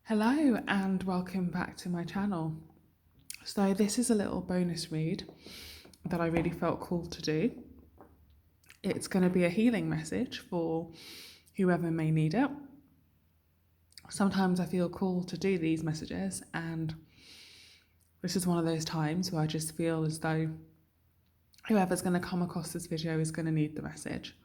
Hello and welcome back to my channel. So this is a little bonus read that I really felt called to do. It's going to be a healing message for whoever may need it. Sometimes I feel called to do these messages, and this is one of those times where I just feel as though whoever's going to come across this video is going to need the message.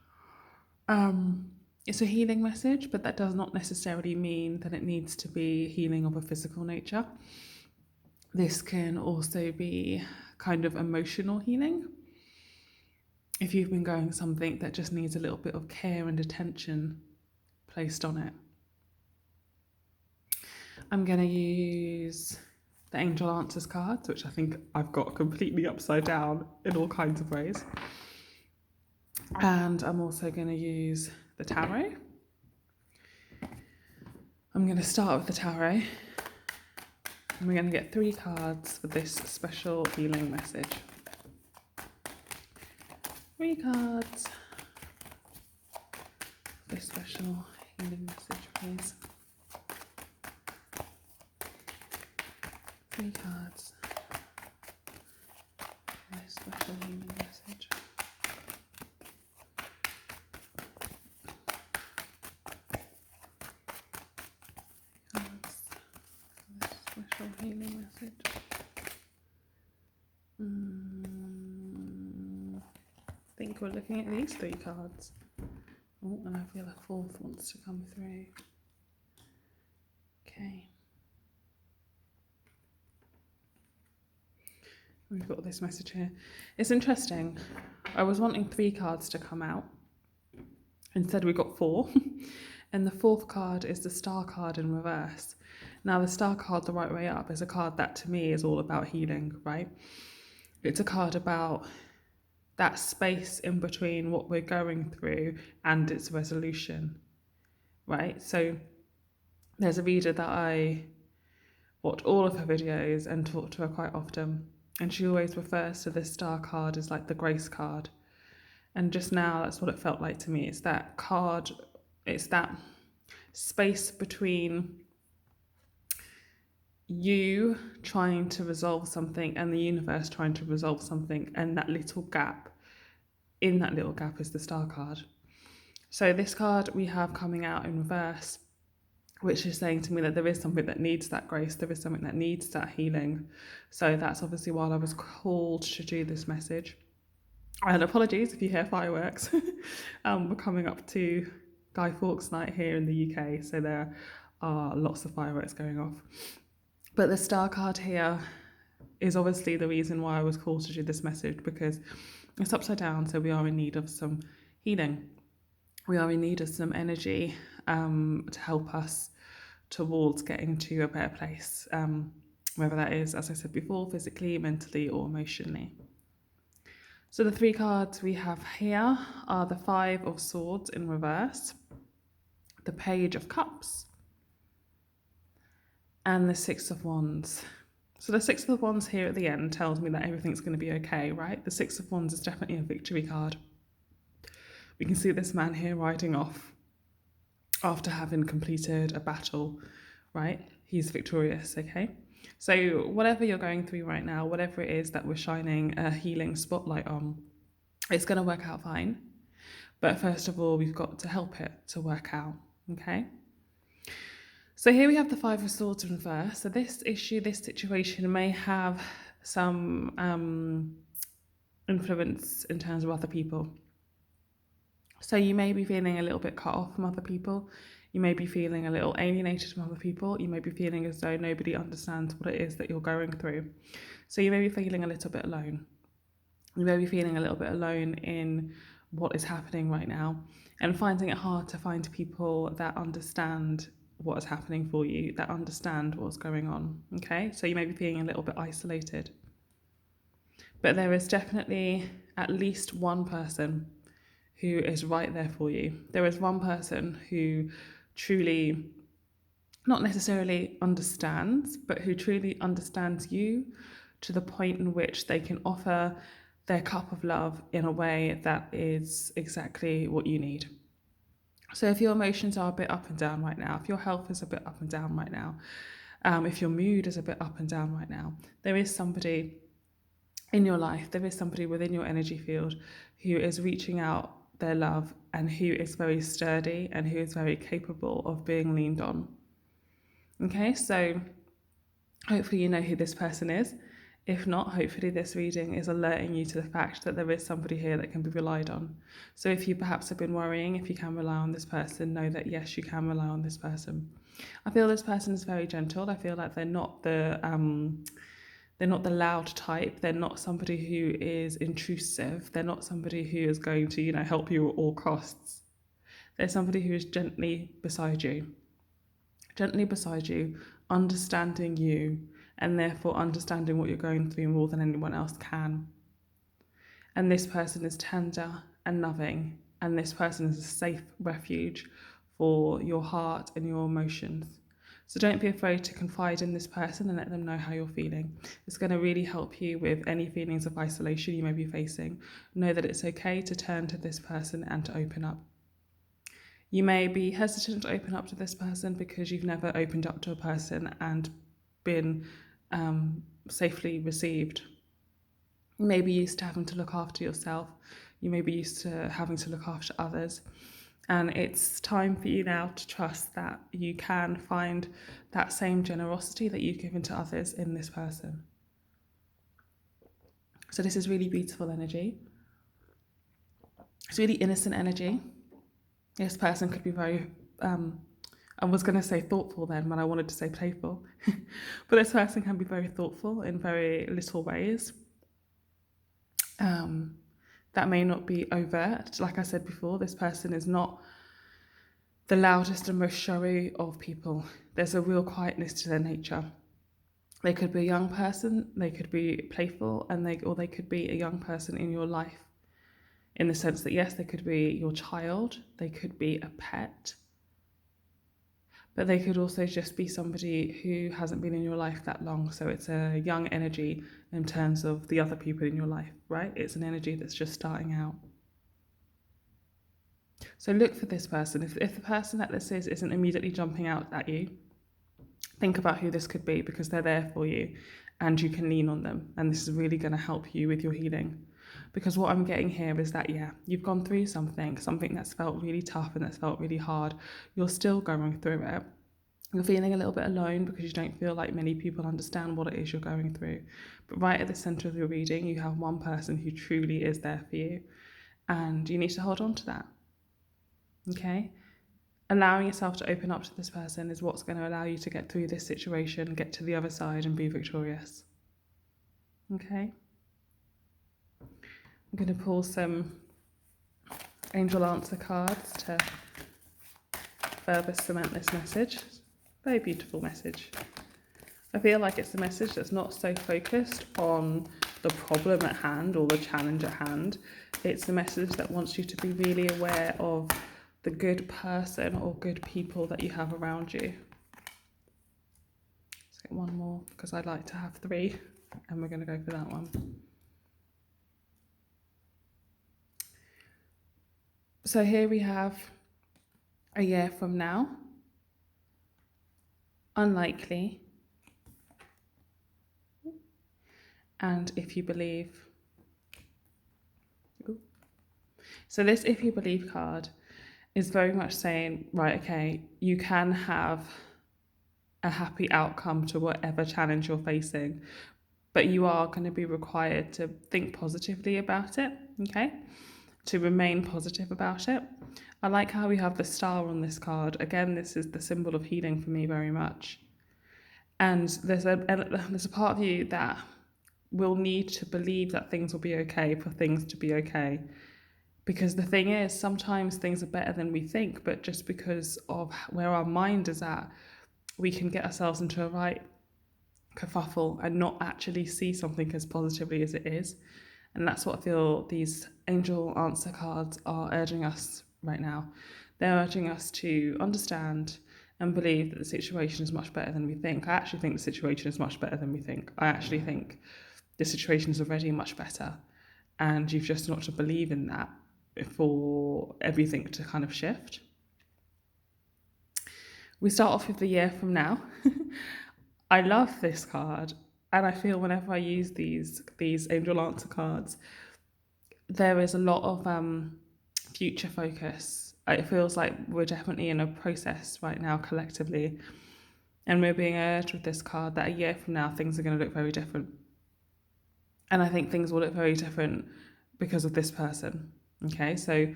It's a healing message, but that does not necessarily mean that it needs to be healing of a physical nature. This can also be kind of emotional healing. If you've been going something that just needs a little bit of care and attention placed on it. I'm going to use the Angel Answers cards, which I think I've got completely upside down in all kinds of ways. And I'm also going to use the tarot. I'm going to start with the tarot. And we're going to get 3 cards for this special healing message. 3 cards for this special healing message, please. 3 cards for this special healing message. Special healing message. I think we're looking at these 3 cards. Oh, and I feel a 4th wants to come through. Okay. We've got this message here. It's interesting. I was wanting 3 cards to come out. Instead we got 4. And the 4th card is the Star card in reverse. Now the Star card the right way up is a card that to me is all about healing, right? It's a card about that space in between what we're going through and its resolution, right? So there's a reader that I watch all of her videos and talk to her quite often, and she always refers to this Star card as like the grace card. And just now that's what it felt like to me. It's that card, it's that space between you trying to resolve something and the universe trying to resolve something, and that little gap, in that little gap is the Star card. So this card we have coming out in reverse, which is saying to me that there is something that needs that grace, there is something that needs that healing. So that's obviously why I was called to do this message. And apologies if you hear fireworks. We're coming up to Guy Fawkes night here in the UK, so there are lots of fireworks going off. But the Star card here is obviously the reason why I was called to do this message, because it's upside down, so we are in need of some healing. We are in need of some energy to help us towards getting to a better place, whether that is, as I said before, physically, mentally, or emotionally. So the 3 cards we have here are the 5 of Swords in reverse, the Page of Cups, and the 6 of Wands. So the 6 of Wands here at the end tells me that everything's going to be okay, right? The 6 of Wands is definitely a victory card. We can see this man here riding off after having completed a battle, right? He's victorious, okay? So whatever you're going through right now, whatever it is that we're shining a healing spotlight on, it's going to work out fine. But first of all, we've got to help it to work out, okay? So here we have the 5 of Swords in reverse. So this issue, this situation may have some influence in terms of other people. So you may be feeling a little bit cut off from other people. You may be feeling a little alienated from other people. You may be feeling as though nobody understands what it is that you're going through. So you may be feeling a little bit alone. You may be feeling a little bit alone in what is happening right now, and finding it hard to find people that understand what is happening for you, that understand what's going on, okay? So you may be feeling a little bit isolated. But there is definitely at least one person who is right there for you. There is one person who truly, not necessarily understands, but who truly understands you to the point in which they can offer their cup of love in a way that is exactly what you need. So if your emotions are a bit up and down right now, if your health is a bit up and down right now, if your mood is a bit up and down right now, there is somebody in your life, there is somebody within your energy field who is reaching out their love and who is very sturdy and who is very capable of being leaned on. Okay, so hopefully you know who this person is. If not, hopefully this reading is alerting you to the fact that there is somebody here that can be relied on. So if you perhaps have been worrying if you can rely on this person, know that yes, you can rely on this person. I feel this person is very gentle. I feel like they're not the loud type. They're not somebody who is intrusive. They're not somebody who is going to, help you at all costs. They're somebody who is gently beside you, understanding you, and therefore understanding what you're going through more than anyone else can. And this person is tender and loving, and this person is a safe refuge for your heart and your emotions. So don't be afraid to confide in this person and let them know how you're feeling. It's going to really help you with any feelings of isolation you may be facing. Know that it's okay to turn to this person and to open up. You may be hesitant to open up to this person because you've never opened up to a person and been safely received. You may be used to having to look after yourself. You may be used to having to look after others. And it's time for you now to trust that you can find that same generosity that you've given to others in this person. So this is really beautiful energy. It's really innocent energy. This person could be very, I was going to say thoughtful then, but I wanted to say playful. But this person can be very thoughtful in very little ways. That may not be overt. Like I said before, this person is not the loudest and most showy of people. There's a real quietness to their nature. They could be a young person, they could be playful, or they could be a young person in your life. In the sense that, yes, they could be your child, they could be a pet, but they could also just be somebody who hasn't been in your life that long. So it's a young energy in terms of the other people in your life, right? It's an energy that's just starting out. So look for this person. If the person that this is isn't immediately jumping out at you, think about who this could be, because they're there for you and you can lean on them. And this is really going to help you with your healing. Because what I'm getting here is that, yeah, you've gone through something that's felt really tough and that's felt really hard. You're still going through it. You're feeling a little bit alone because you don't feel like many people understand what it is you're going through. But right at the centre of your reading, you have one person who truly is there for you. And you need to hold on to that. Okay? Allowing yourself to open up to this person is what's going to allow you to get through this situation, get to the other side and be victorious. Okay? I'm going to pull some angel answer cards to further cement this message. Very beautiful message. I feel like it's a message that's not so focused on the problem at hand or the challenge at hand. It's a message that wants you to be really aware of the good person or good people that you have around you. Let's get one more because I'd like to have 3 and we're going to go for that one. So here we have a year from now, unlikely, and if you believe. So this if you believe card is very much saying, right, okay, you can have a happy outcome to whatever challenge you're facing, but you are going to be required to think positively about it, okay? To remain positive about it. I like how we have the star on this card. Again, this is the symbol of healing for me very much. And there's a part of you that will need to believe that things will be okay for things to be okay. Because the thing is, sometimes things are better than we think, but just because of where our mind is at, we can get ourselves into a right kerfuffle and not actually see something as positively as it is. And that's what I feel these angel answer cards are urging us right now. They're urging us to understand and believe that the situation is much better than we think. I actually think the situation is much better than we think. I actually think the situation is already much better. And you've just got to believe in that for everything to kind of shift. We start off with the year from now. I love this card, and I feel whenever I use these angel answer cards, there is a lot of future focus. It feels like we're definitely in a process right now collectively, and we're being urged with this card that a year from now things are going to look very different. And I think things will look very different because of this person. Okay, so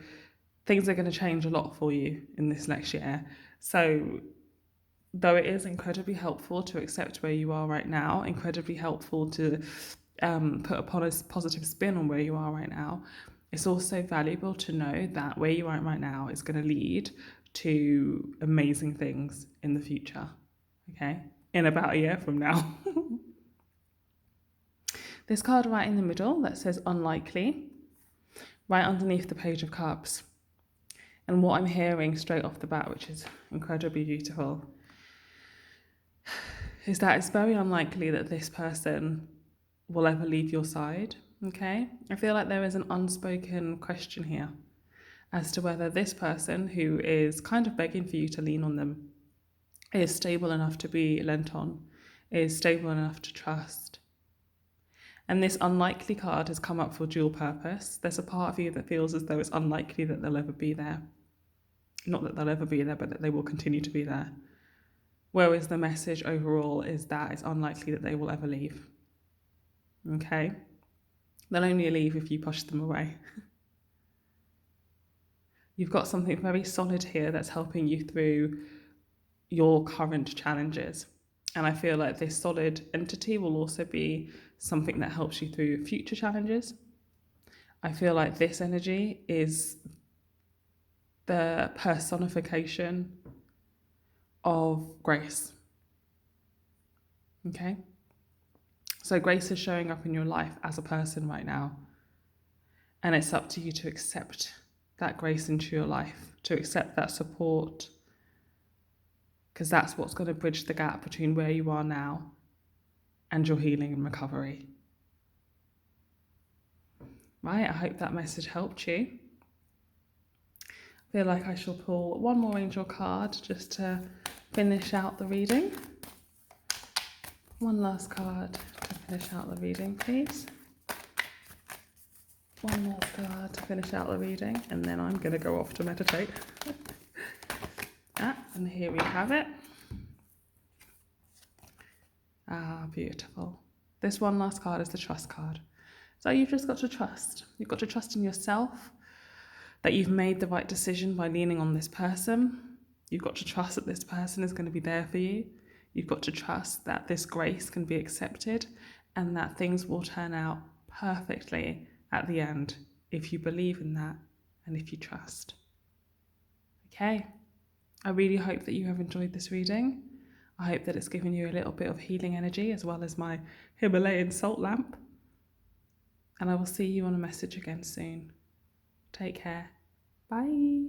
things are going to change a lot for you in this next year. So though it is incredibly helpful to accept where you are right now, incredibly helpful to put a positive spin on where you are right now, it's also valuable to know that where you are right now is going to lead to amazing things in the future, okay? In about a year from now. This card right in the middle that says unlikely, right underneath the Page of Cups. And what I'm hearing straight off the bat, which is incredibly beautiful, is that it's very unlikely that this person will ever leave your side, okay? I feel like there is an unspoken question here as to whether this person, who is kind of begging for you to lean on them, is stable enough to be lent on, is stable enough to trust. And this unlikely card has come up for dual purpose. There's a part of you that feels as though it's unlikely that they'll ever be there. Not that they'll ever be there, but that they will continue to be there. Whereas the message overall is that it's unlikely that they will ever leave. Okay? They'll only leave if you push them away. You've got something very solid here that's helping you through your current challenges. And I feel like this solid entity will also be something that helps you through future challenges. I feel like this energy is the personification of grace. Okay? So grace is showing up in your life as a person right now. And it's up to you to accept that grace into your life, to accept that support, because that's what's going to bridge the gap between where you are now and your healing and recovery. Right, I hope that message helped you. I feel like I shall pull one more angel card just to finish out the reading. One last card to finish out the reading, please. One last card to finish out the reading, and then I'm going to go off to meditate. And here we have it. Beautiful. This one last card is the trust card. So you've just got to trust. You've got to trust in yourself, that you've made the right decision by leaning on this person. You've got to trust that this person is going to be there for you. You've got to trust that this grace can be accepted and that things will turn out perfectly at the end if you believe in that and if you trust. Okay, I really hope that you have enjoyed this reading. I hope that it's given you a little bit of healing energy as well as my Himalayan salt lamp. And I will see you on a message again soon. Take care. Bye.